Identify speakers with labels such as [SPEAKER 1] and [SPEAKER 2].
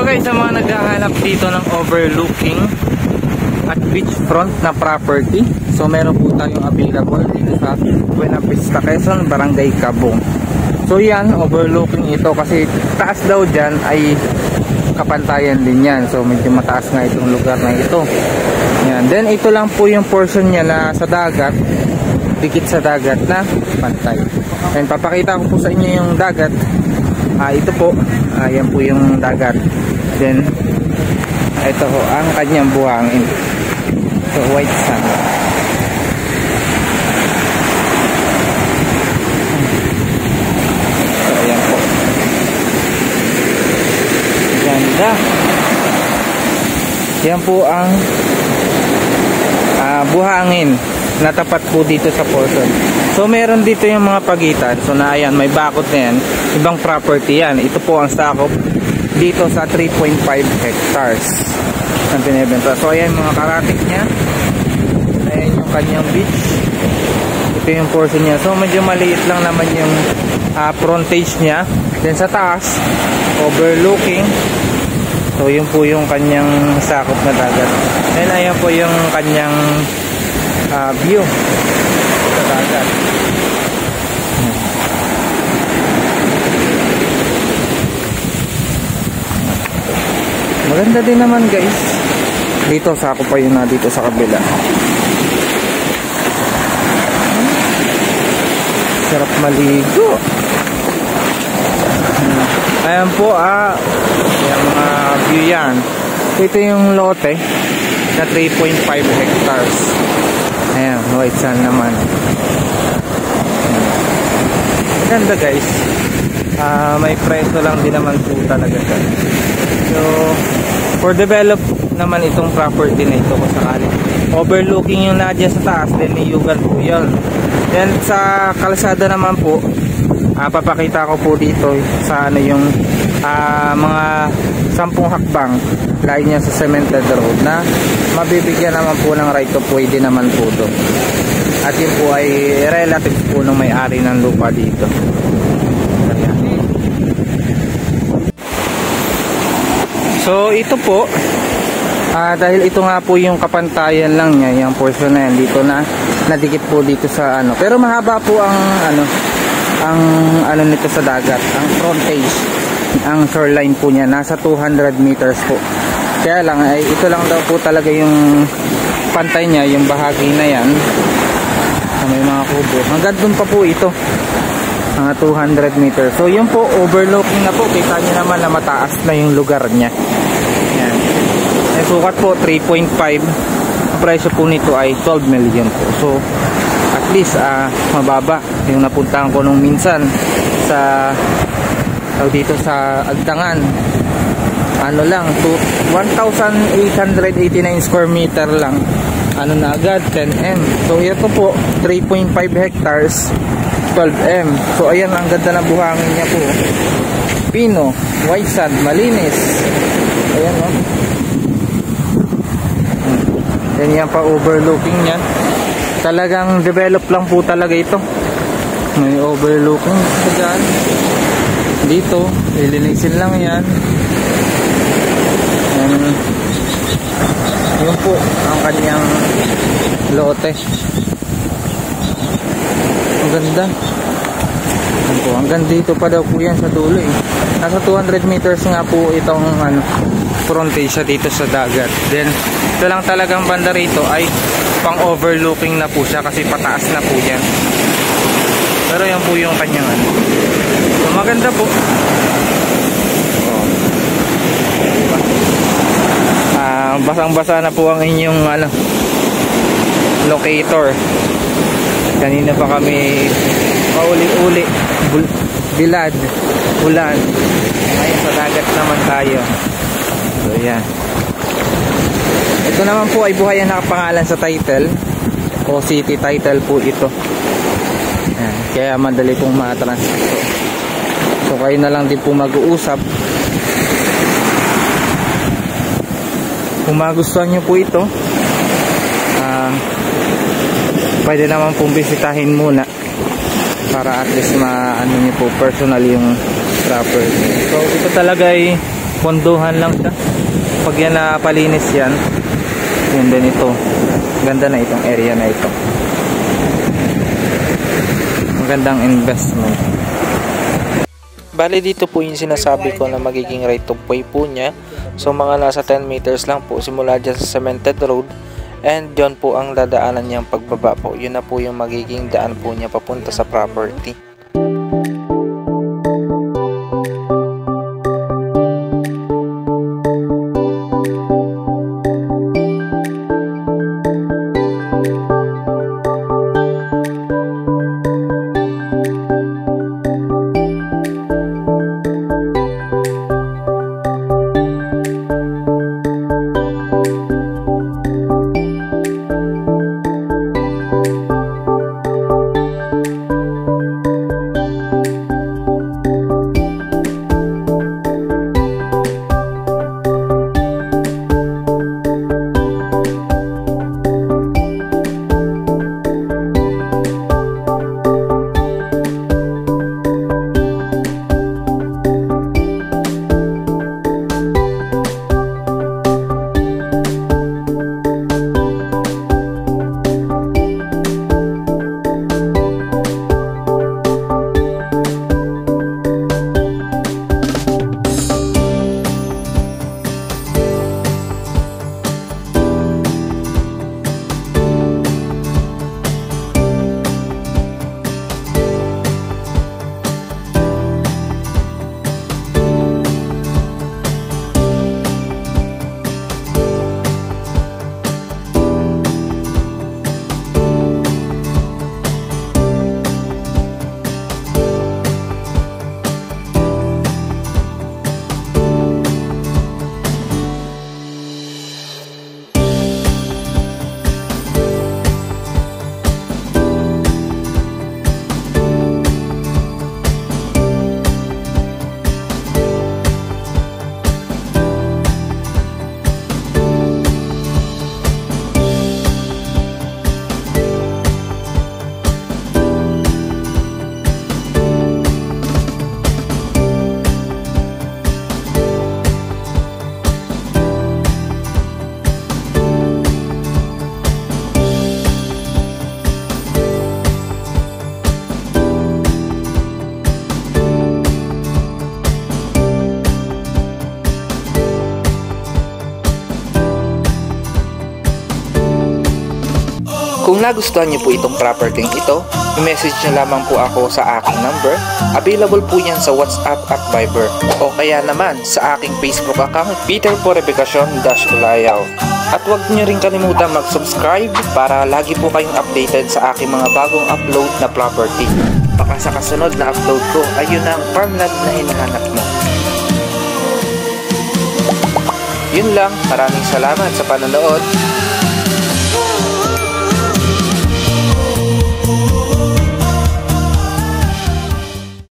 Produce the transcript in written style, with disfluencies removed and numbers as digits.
[SPEAKER 1] guys, sa mga naghahanap dito ng overlooking at beachfront na property, so meron po tayong available dito sa Buena Vista, Quezon, Barangay Cabong. So yan, overlooking ito kasi taas daw dyan ay kapantayan din yan. So medyo mataas nga itong lugar na ito. Yan. Then ito lang po yung portion niya na sa dagat, dikit sa dagat na pantay. And papakita ko po sa inyo yung dagat. Ito po, yan po yung dagat. Then ito po ang kanyang buhangin. So white sand. So ayan po. Ganda. Yan po ang buhangin na tapat po dito sa portion. So meron dito yung mga pagitan. So na ayan, may bakod na yan. Ibang property yan. Ito po ang sakop dito sa 3.5 hectares ang pinibenta. So ayan mga karatik niya. Ayan yung kanyang beach. Ito yung portion niya. So medyo maliit lang naman yung frontage niya. Then sa taas, overlooking. So yun po yung kanyang sakop na dagat. Then ayan po yung kanyang view sa dagat. Maganda din naman guys. Dito sakop pa yun na dito sa kabila. Sarap maligo. Ayan po yung mga view yan. Ito yung lote na 3.5 hectares. Ayan, white sand naman. Ganda guys. May preso lang din naman po talaga. So for develop naman itong property na ito kung sakali. Overlooking yung nadya sa taas, then may yugan po yun. Then sa kalsada naman po, papakita ko po dito sa yung mga 10 hakbang layo niya sa cemented road na mabibigyan naman po ng right of way din naman po doon. At yun po ay relative po ng may-ari ng lupa dito. Ayan. So ito po, dahil ito nga po yung kapantayan lang niya, yung portion na yan dito na nadikit po dito sa pero mahaba po ang nito sa dagat, ang frontage, ang shoreline po niya nasa 200 meters po. Kaya lang ay ito lang daw po talaga yung pantay niya, yung bahagi na yan na may mga kubo. Hanggang dun pa po ito, mga 200 meters. So yun po, overlooking na po. Kita nyo naman na mataas na yung lugar niya. Yan. Ay sukat po 3.5. Ang presyo po nito ay 12 million po. So at least mababa yung napuntahan ko nung minsan sa dito sa Agtangan. Lang 1,889 square meter lang. Na agad 10M. So ito po 3.5 hectares 12M. So ayan, ang ganda ng buhangin niya po. Pino, white sand, malinis. Ayan no. Yan pa overlooking niya. Talagang develop lang po talaga ito. May overlooking sa dyan. Dito, ilinisin lang yan. Yun po ang kanyang lote. Ang ganda. Hanggang dito pa daw po yan sa dulo eh. Nasa 200 meters nga po itong frontage dito sa dagat. Then ito lang talagang banda rito ay pang overlooking na po siya kasi pataas na po yan. Pero yan po yung kanyang so maganda po. Basang-basa na po ang inyong locator. Kanina pa kami pauli-uli, bilad, ulan. Ngayon sa dagat naman tayo. So yan. Ito naman po ay buhay na nakapangalan sa title o city title po ito. Yan. Kaya madali pong ma-transfer. So kayo na lang din po mag-uusap. Kung magustuhan nyo po ito, pwede naman pong bisitahin muna para at least maano nyo po personal yung property. So ito talaga ay pondohan lang siya. Pag yan napalinis yan, yun din ito. Ganda na itong area na ito. Magandang investment. Bali dito po yung sinasabi ko na magiging right of way po niya. So mga nasa 10 meters lang po simula dyan sa cemented road. And yun po ang dadaanan niyang pagbaba po. Yun na po yung magiging daan po niya papunta sa property. Kung nagustuhan niyo po itong property ito, i-message niyo lamang po ako sa aking number. Available po yan sa WhatsApp at Viber. O kaya naman sa aking Facebook account, Peter Purificacion-Ulayaw. At huwag niyo rin kalimutan mag-subscribe para lagi po kayong updated sa aking mga bagong upload na property. Baka sa kasunod na upload ko, ayun ang farmland na hinahanap mo. Yun lang, maraming salamat sa panonood.